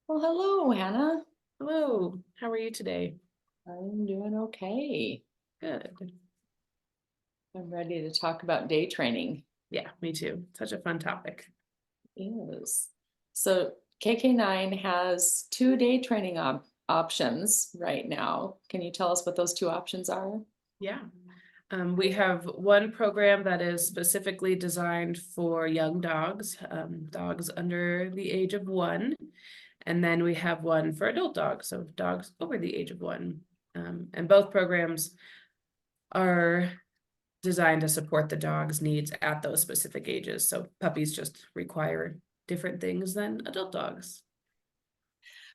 Well, hello, Hannah. Hello, how are you today? I'm doing okay. Good. I'm ready to talk about day training. Yeah, me too. Such a fun topic. Yes. So KK9 has two day training options right now. Can you tell us what those two options are? Yeah. We have one program that is specifically designed for young dogs, dogs under the age of 1. And then we have one for adult dogs, so dogs over the age of 1. And both programs are designed to support the dog's needs at those specific ages. So puppies just require different things than adult dogs.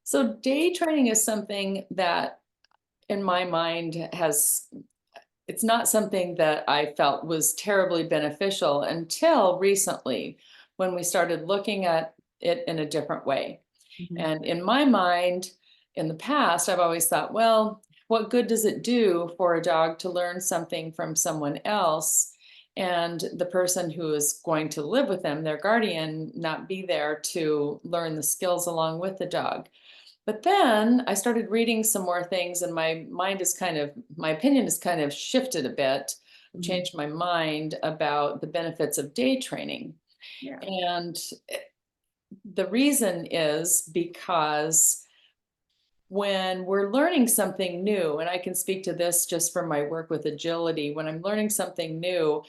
So day training is something that in my mind it's not something that I felt was terribly beneficial until recently when we started looking at it in a different way. Mhm. And in my mind, in the past, I've always thought, well, what good does it do for a dog to learn something from someone else and the person who is going to live with them, their guardian, not be there to learn the skills along with the dog? But then I started reading some more things, and my opinion has kind of shifted a bit. I've Mhm. changed my mind about the benefits of day training. Yeah. And the reason is because when we're learning something new, and I can speak to this just from my work with agility, when I'm learning something new,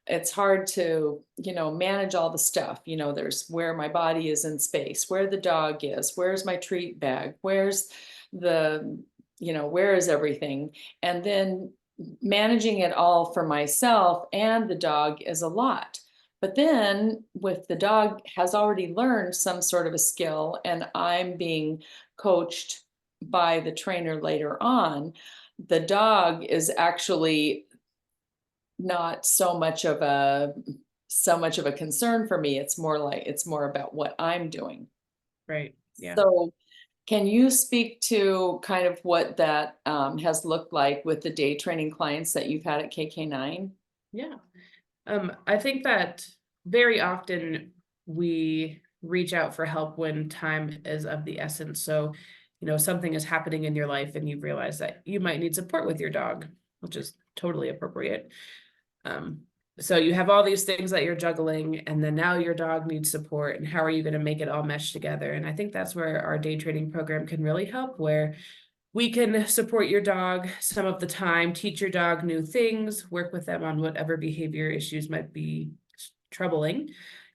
it's hard to, manage all the stuff. There's where my body is in space, where the dog is, where's my treat bag, where's the, where is everything? And then managing it all for myself and the dog is a lot. But then, with the dog has already learned some sort of a skill, and I'm being coached by the trainer later on, the dog is actually not so much of a concern for me. It's more about what I'm doing. Right. Yeah. So can you speak to kind of what that has looked like with the day training clients that you've had at KK9? Yeah. I think that very often we reach out for help when time is of the essence. So, something is happening in your life and you realize that you might need support with your dog, which is totally appropriate. Um, so you have all these things that you're juggling, and then now your dog needs support, and how are you going to make it all mesh together? And I think that's where our day training program can really help, where we can support your dog some of the time, teach your dog new things, work with them on whatever behavior issues might be troubling.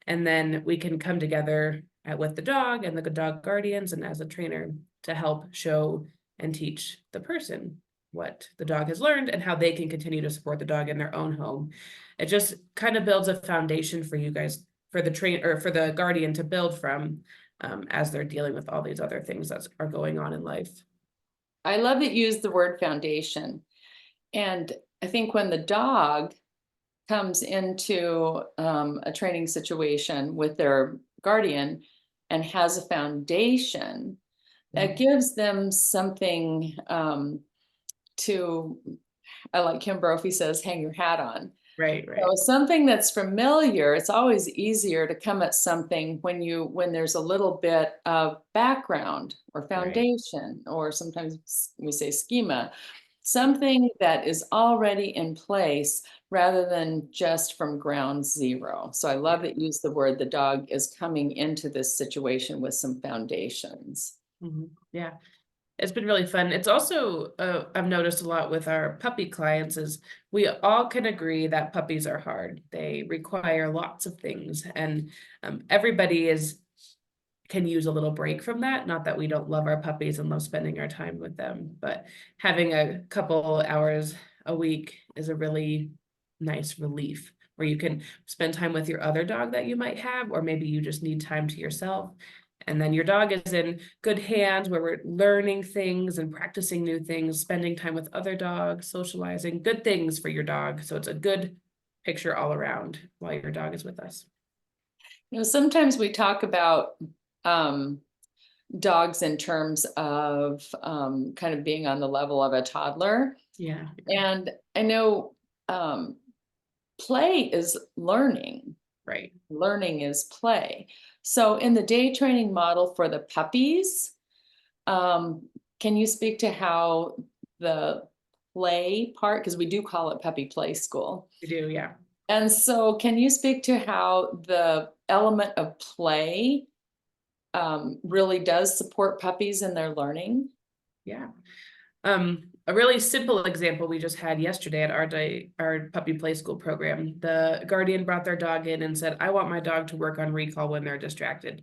And then we can come together with the dog and the dog guardians and as a trainer to help show and teach the person what the dog has learned and how they can continue to support the dog in their own home. It just kind of builds a foundation for you guys, for the train or for the guardian to build from as they're dealing with all these other things that are going on in life. I love that you use the word foundation. And I think when the dog comes into a training situation with their guardian and has a foundation, that Mhm. gives them something to, I like Kim Brophy says, hang your hat on. Right, So right, something that's familiar, it's always easier to come at something when there's a little bit of background or right. foundation, or sometimes we say schema, something that is already in place rather than just from ground zero. So I love Yeah. that you use the word the dog is coming into this situation with some foundations. Yeah. It's been really fun. It's also, I've noticed a lot with our puppy clients is we all can agree that puppies are hard. They require lots of things, and everybody can use a little break from that. Not that we don't love our puppies and love spending our time with them, but having a couple hours a week is a really nice relief where you can spend time with your other dog that you might have, or maybe you just need time to yourself. And then your dog is in good hands where we're learning things and practicing new things, spending time with other dogs, socializing, good things for your dog. So it's a good picture all around while your dog is with us. Sometimes we talk about um, dogs in terms of kind of being on the level of a toddler. Yeah. And I know play is learning, Right. learning is play. So in the day training model for the puppies, Can you speak to how the play part, because we do call it puppy play school. We do, yeah. And so can you speak to how the element of play really does support puppies in their learning? Yeah. A really simple example we just had yesterday at our puppy play school program. The guardian brought their dog in and said, I want my dog to work on recall when they're distracted.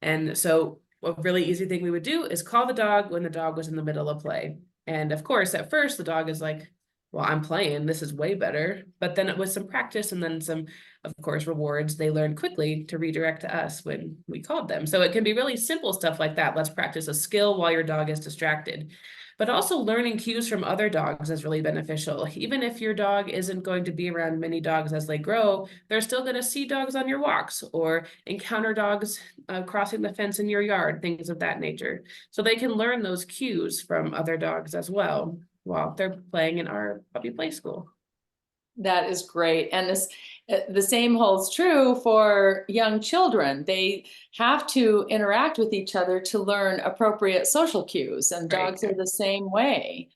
And so a really easy thing we would do is call the dog when the dog was in the middle of play. And of course, at first the dog is like, well, I'm playing, this is way better. But then with some practice and then some, of course, rewards, they learn quickly to redirect to us when we called them. So it can be really simple stuff like that. Let's practice a skill while your dog is distracted. But also learning cues from other dogs is really beneficial. Even if your dog isn't going to be around many dogs as they grow, they're still going to see dogs on your walks or encounter dogs crossing the fence in your yard, things of that nature. So they can learn those cues from other dogs as well while they're playing in our puppy play school. That is great. And the same holds true for young children. They have to interact with each other to learn appropriate social cues, and Right. dogs are the same way.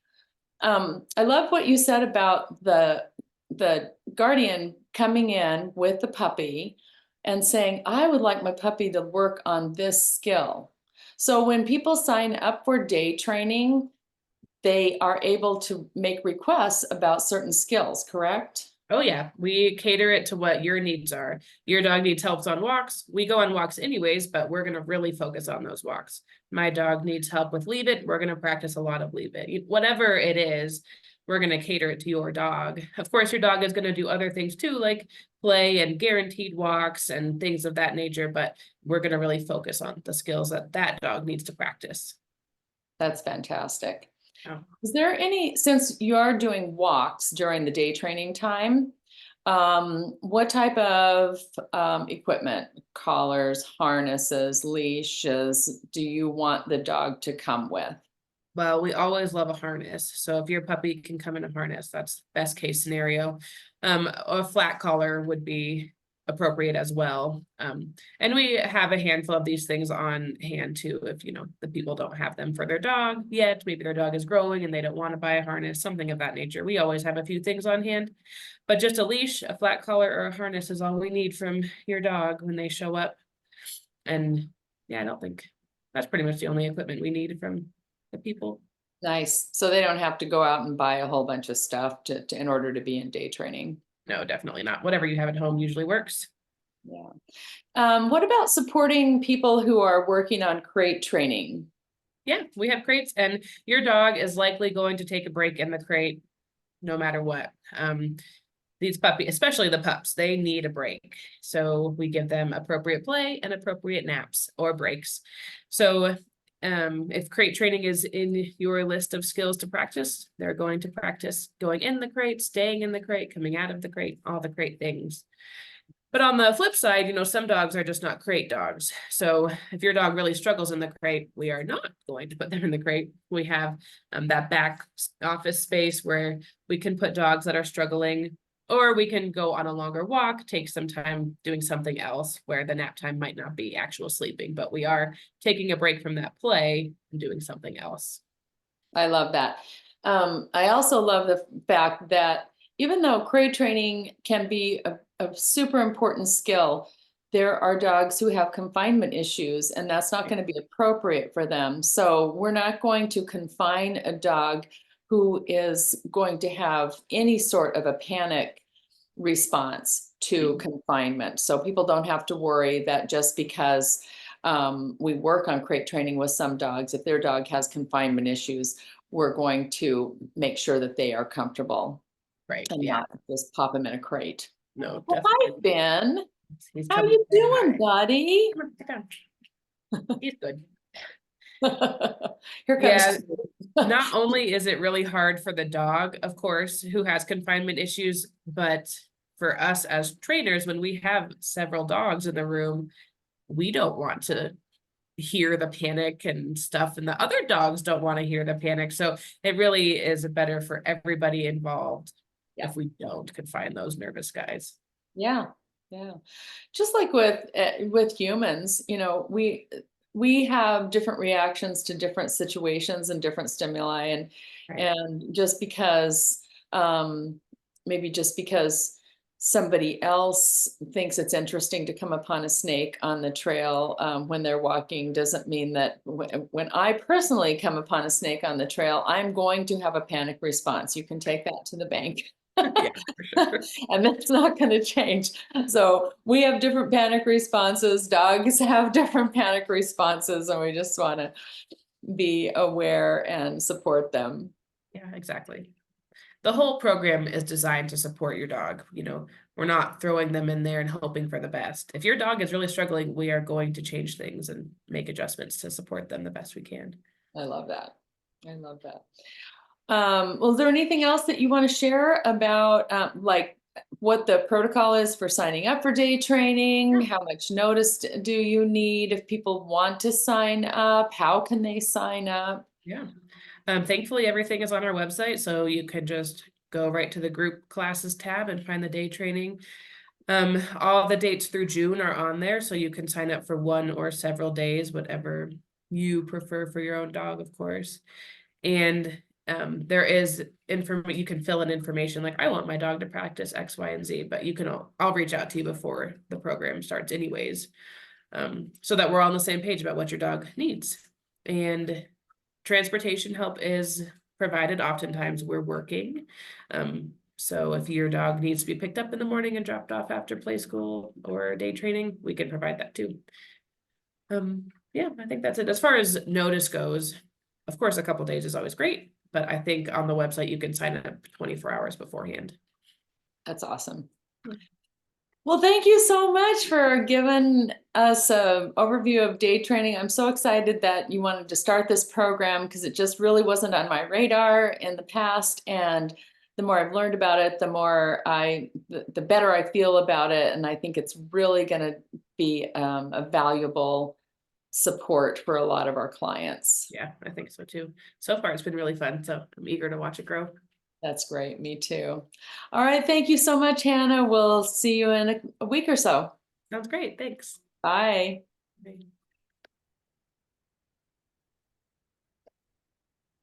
I love what you said about the guardian coming in with the puppy and saying, I would like my puppy to work on this skill. So when people sign up for day training, they are able to make requests about certain skills, correct? Oh yeah, we cater it to what your needs are. Your dog needs help on walks. We go on walks anyways, but we're going to really focus on those walks. My dog needs help with leave it. We're going to practice a lot of leave it. Whatever it is, we're going to cater it to your dog. Of course, your dog is going to do other things too, like play and guaranteed walks and things of that nature, but we're going to really focus on the skills that that dog needs to practice. That's fantastic. Oh. Is there any, since you are doing walks during the day training time, what type of equipment, collars, harnesses, leashes, do you want the dog to come with? Well, we always love a harness. So if your puppy can come in a harness, that's best case scenario. A flat collar would be appropriate as well. And we have a handful of these things on hand too. If the people don't have them for their dog yet, maybe their dog is growing and they don't want to buy a harness, something of that nature. We always have a few things on hand, but just a leash, a flat collar, or a harness is all we need from your dog when they show up. And yeah, I don't think that's pretty much the only equipment we need from the people. Nice. So they don't have to go out and buy a whole bunch of stuff in order to be in day training. No, definitely not. Whatever you have at home usually works. Yeah. What about supporting people who are working on crate training? Yeah, we have crates, and your dog is likely going to take a break in the crate no matter what. These puppies, especially the pups, they need a break. So we give them appropriate play and appropriate naps or breaks. So if crate training is in your list of skills to practice, they're going to practice going in the crate, staying in the crate, coming out of the crate, all the crate things. But on the flip side, some dogs are just not crate dogs. So if your dog really struggles in the crate, we are not going to put them in the crate. We have that back office space where we can put dogs that are struggling, or we can go on a longer walk, take some time doing something else where the nap time might not be actual sleeping, but we are taking a break from that play and doing something else. I love that. I also love the fact that even though crate training can be a super important skill, there are dogs who have confinement issues, and that's not going to be appropriate for them. So we're not going to confine a dog who is going to have any sort of a panic response to confinement. So people don't have to worry that just because we work on crate training with some dogs, if their dog has confinement issues, we're going to make sure that they are comfortable. Right. And Yeah. not just pop them in a crate. No. Well, hi, Ben. He's How coming you to say doing, hi. buddy? Come on, sit down. He's good. Here comes. Yeah. Not only is it really hard for the dog, of course, who has confinement issues, but for us as trainers, when we have several dogs in the room, we don't want to hear the panic and stuff, and the other dogs don't want to hear the panic. So it really is better for everybody involved if we don't confine those nervous guys. Yeah. Just like with humans, we have different reactions to different situations and different stimuli, and Right. and just because maybe just because somebody else thinks it's interesting to come upon a snake on the trail when they're walking doesn't mean that when I personally come upon a snake on the trail, I'm going to have a panic response. You can take that to the bank. Yeah, for sure. And that's not going to change. So we have different panic responses. Dogs have different panic responses, and we just want to be aware and support them. Yeah, exactly. The whole program is designed to support your dog. We're not throwing them in there and hoping for the best. If your dog is really struggling, we are going to change things and make adjustments to support them the best we can. I love that. I love that. Well, is there anything else that you want to share about like what the protocol is for signing up for day training? How much notice do you need if people want to sign up? How can they sign up? Yeah. Thankfully, everything is on our website, so you can just go right to the group classes tab and find the day training. All the dates through June are on there, so you can sign up for one or several days, whatever you prefer for your own dog, of course. And there is information, you can fill in information like, I want my dog to practice X, Y, and Z, but I'll reach out to you before the program starts anyways, so that we're all on the same page about what your dog needs. And transportation help is provided. Oftentimes we're working. So if your dog needs to be picked up in the morning and dropped off after play school or day training, we can provide that too. Yeah, I think that's it. As far as notice goes, of course, a couple days is always great, but I think on the website you can sign up 24 hours beforehand. That's awesome. Well, thank you so much for giving us an overview of day training. I'm so excited that you wanted to start this program because it just really wasn't on my radar in the past. And the more I've learned about it, the better I feel about it. And I think it's really going to be a valuable support for a lot of our clients. Yeah, I think so too. So far, it's been really fun. So I'm eager to watch it grow. That's great. Me too. All right. Thank you so much, Hannah. We'll see you in a week or so. Sounds great. Thanks. Bye. Bye.